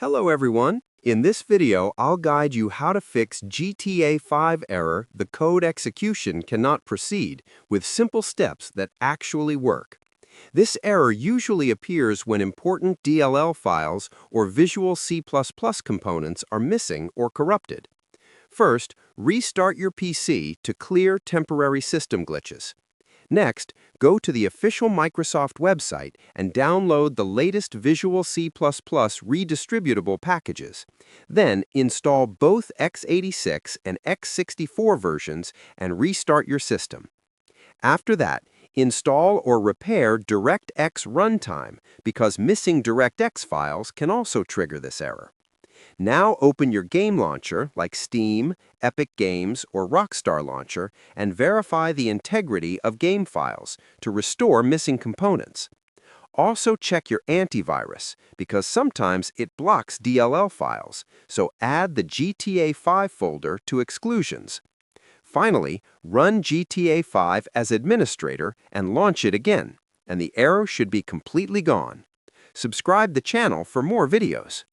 Hello everyone. In this video, I'll guide you how to fix GTA 5 error the code execution cannot proceed with simple steps that actually work. This error usually appears when important DLL files or Visual C++ components are missing or corrupted. First, restart your PC to clear temporary system glitches. Next, go to the official Microsoft website and download the latest Visual C++ redistributable packages. Then install both x86 and x64 versions and restart your system. After that, install or repair DirectX Runtime because missing DirectX files can also trigger this error. Now open your game launcher like Steam, Epic Games, or Rockstar Launcher and verify the integrity of game files to restore missing components. Also check your antivirus because sometimes it blocks DLL files, so add the GTA 5 folder to exclusions. Finally, run GTA 5 as administrator and launch it again, and the error should be completely gone. Subscribe the channel for more videos.